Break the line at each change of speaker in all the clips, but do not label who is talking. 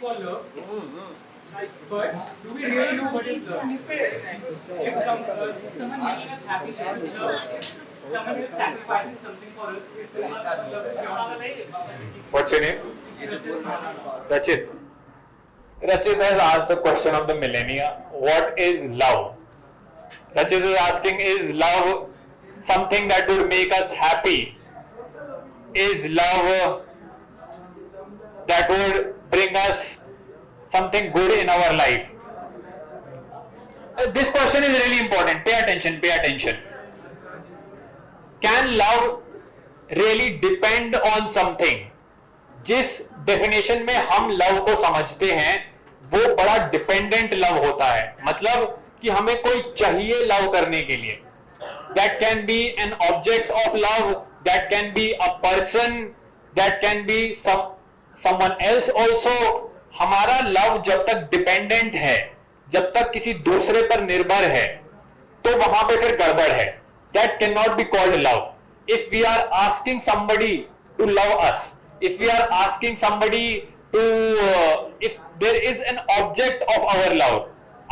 wait for love. But do we really know what is love? If someone making us happy is love, someone is sacrificing something for us, is love is beyond.
What's your name? Rachit. Rachit has asked the question of the millennia. What is love? Rachit is asking, is love something that would make us happy? Is love that would bring us something good in our life? This question is really important. Pay attention, pay attention. Can love really depend on something? जिस definition में हम love को समझते हैं वो बड़ा dependent love होता है. मतलब कि हमें कोई चाहिए लव करने के लिए. That can be an object of love, that can be a person, that can be someone else also. हमारा लव जब तक डिपेंडेंट है, जब तक किसी दूसरे पर निर्भर है, तो वहां पे फिर गड़बड़ है. That can not be called love. If we are asking somebody to love us, if we are asking somebody to if there is an object of our love,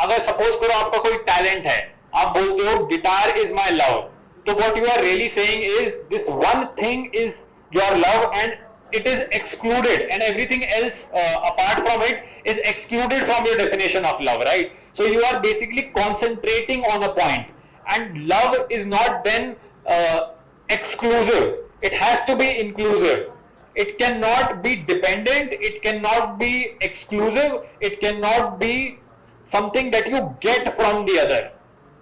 अगर सपोज करो आपका कोई टैलेंट है, आप बोलते हो गिटार इज माई लव, तो what you are really saying is this one thing is your love and it is excluded and everything else apart from it is excluded from your definition of love, right? So you are basically concentrating on a point, and love is not then exclusive, it has to be inclusive. It cannot be dependent, it cannot be exclusive, it cannot be something that you get from the other.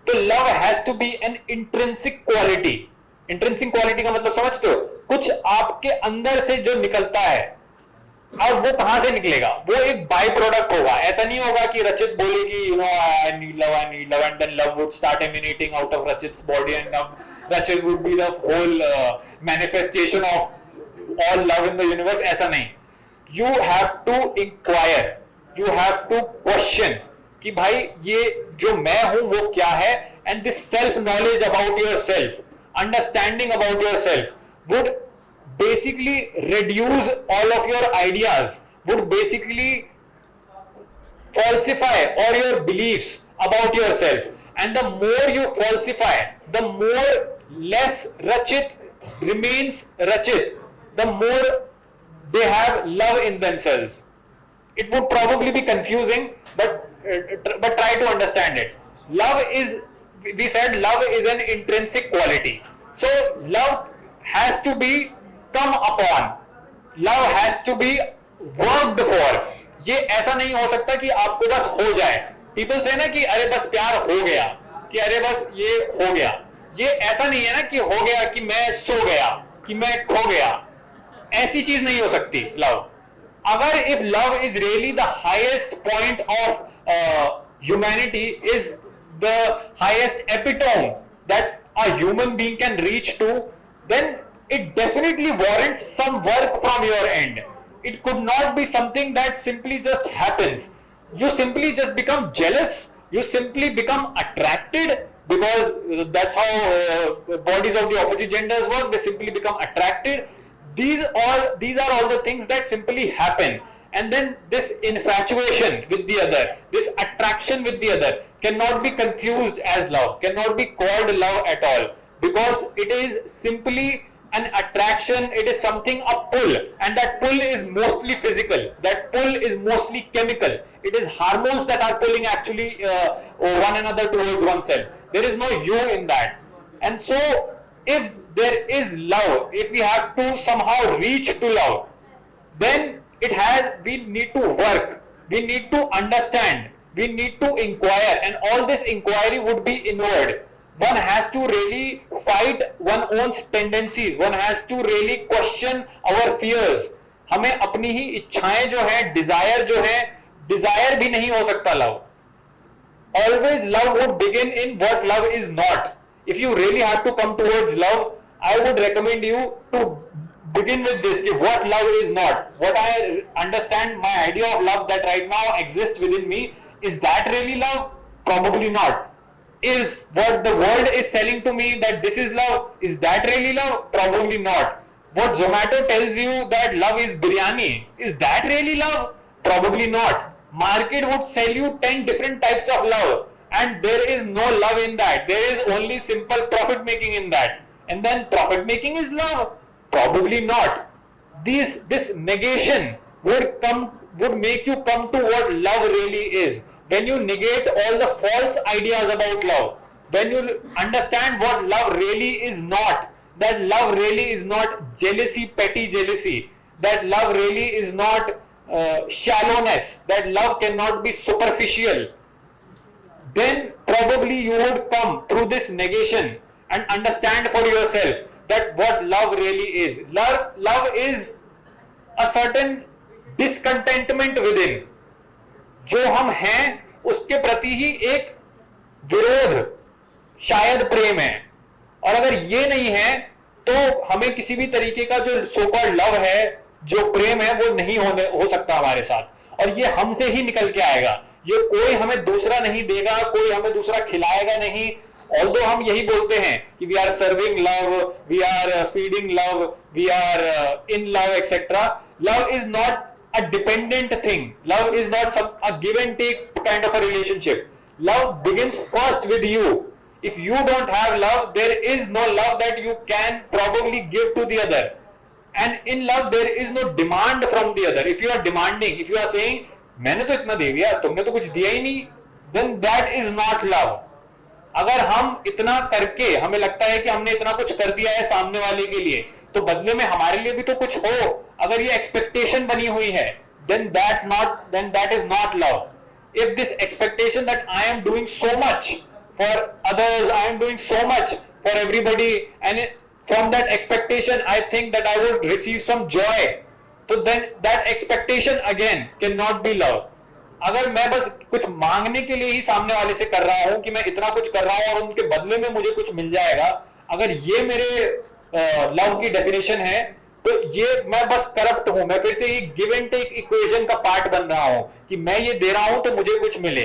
So love has to be an intrinsic quality. Intrinsic quality का मतलब समझते हो? कुछ आपके अंदर से जो निकलता है, अब वो कहां से निकलेगा? वो एक बाय प्रोडक्ट होगा. ऐसा नहीं होगा कि रचित बोले कि you know I need love and then love would start emanating out of Rachit's body and Rachit would be the whole manifestation of all love in the universe. ऐसा नहीं. You have to inquire, you have to question कि भाई ये जो मैं हूं वो क्या है, and this self knowledge about yourself, understanding about yourself would basically reduce all of your ideas, would basically falsify all your beliefs about yourself, and the more you falsify, the more less Rachit remains Rachit, the more they have love in themselves. It would probably be confusing, but try to understand it. Love is, we said love is an intrinsic quality. So love has to be come upon, love has to be worked for. ये ऐसा नहीं हो सकता कि आपको बस हो जाए. People say ना कि अरे बस प्यार हो गया, कि अरे बस ये हो गया. ये ऐसा नहीं है ना कि हो गया कि मैं सो गया, कि मैं खो गया. ऐसी चीज नहीं हो सकती लव. अगर if love is really the highest point of humanity, is the highest epitome that a human being can reach to, then it definitely warrants some work from your end. It could not be something that simply just happens. You simply just become jealous, you simply become attracted, because that's how bodies of the opposite genders work. They simply become attracted. These are all the things that simply happen, and then this infatuation with the other, this attraction with the other cannot be confused as love, cannot be called love at all, because it is simply an attraction. It is something, a pull, and that pull is mostly physical, that pull is mostly chemical. It is hormones that are pulling actually one another towards oneself. There is no you in that. And so if there is love, if we have to somehow reach to love, then we need to work, we need to understand, we need to inquire, and all this inquiry would be inward. One has to really fight one's own tendencies, one has to really question our fears. हमें अपनी ही इच्छाएं जो है, Dzire जो है, Dzire भी नहीं हो सकता love. Always love would begin in what love is not. If you really have to come towards love, I would recommend you to begin with this, what love is not. What I understand, my idea of love that right now exists within me, is that really love? Probably not. Is what the world is selling to me that this is love, is that really love? Probably not. What Zomato tells you that love is biryani, is that really love? Probably not. Market would sell you 10 different types of love, and there is no love in that. There is only simple profit making in that. And then profit making is love? Probably not. This negation would make you come to what love really is. When you negate all the false ideas about love, when you understand what love really is not, that love really is not jealousy, petty jealousy, that love really is not shallowness, that love cannot be superficial, then probably you would come through this negation and understand for yourself that what love really is. Love is a certain discontentment within. जो हम हैं उसके प्रति ही एक विरोध शायद प्रेम है, और अगर ये नहीं है तो हमें किसी भी तरीके का जो सो कॉल्ड लव है, जो प्रेम है, वो नहीं हो सकता हमारे साथ, और ये हमसे ही निकल के आएगा. ये कोई हमें दूसरा नहीं देगा, कोई हमें दूसरा खिलाएगा नहीं. ऑल्दो हम यही बोलते हैं कि we are serving love, we are feeding love, we are in love etcetera. Love is not a dependent thing. Love is not a give and take kind of a relationship. Love begins first with you. If you don't have love, there is no love that you can probably give to the other. And in love, there is no demand from the other. If you are demanding, if you are saying, मैंने तो इतना दे दिया, तुमने तो कुछ दिया ही नहीं, then that is not love. अगर हम इतना करके हमें लगता है कि हमने इतना कुछ कर दिया है सामने वाले के लिए, तो बदले में हमारे लिए भी तो कुछ हो, अगर ये एक्सपेक्टेशन बनी हुई है, then that is not love. If this expectation that I am doing so much for others, I am doing so much for everybody, and from that expectation I think that I will receive some joy, so then that expectation again cannot be love. अगर मैं बस कुछ मांगने के लिए ही सामने वाले से कर रहा हूं कि मैं इतना कुछ कर रहा हूं और उनके बदले में मुझे कुछ मिल जाएगा, अगर ये मेरे लव की डेफिनेशन है, तो ये मैं बस करप्ट हूं. मैं फिर से ये गिव एंड टेक इक्वेशन का पार्ट बन रहा हूं कि मैं ये दे रहा हूं तो मुझे कुछ मिले.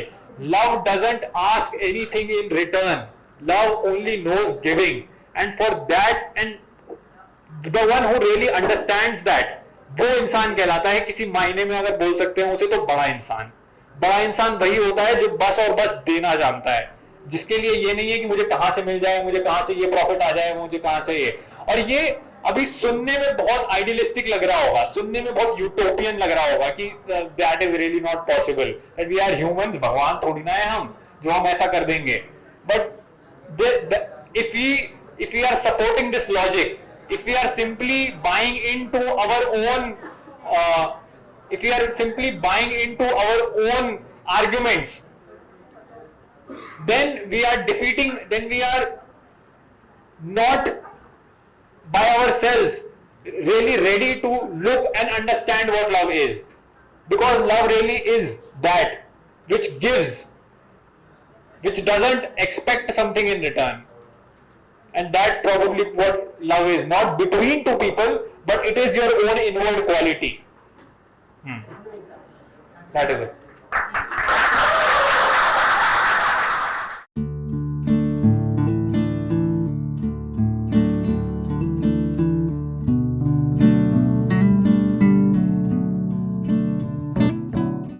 Love doesn't ask anything in return. Love only knows giving, and for that, and the one who really understands that, वो इंसान कहलाता है, किसी मायने में अगर बोल सकते हैं उसे, तो बड़ा इंसान. बड़ा इंसान वही होता है जो बस और बस देना जानता है, जिसके लिए ये नहीं है कि मुझे कहां से मिल जाए, मुझे कहां से ये प्रॉफिट आ जाए, मुझे कहां से ये. और ये अभी सुनने में बहुत आइडियलिस्टिक लग रहा होगा, सुनने में बहुत यूटोपियन लग रहा होगा कि that is really not possible, that we are humans, भगवान थोड़ी ना है हम जो हम ऐसा कर देंगे. But if we are supporting this logic, if we are simply buying into our own arguments, then we are defeating, then we are not by ourselves really ready to look and understand what love is, because love really is that which gives, which doesn't expect something in return. And that probably what love is, not between two people, but it is your own inward quality. That is it.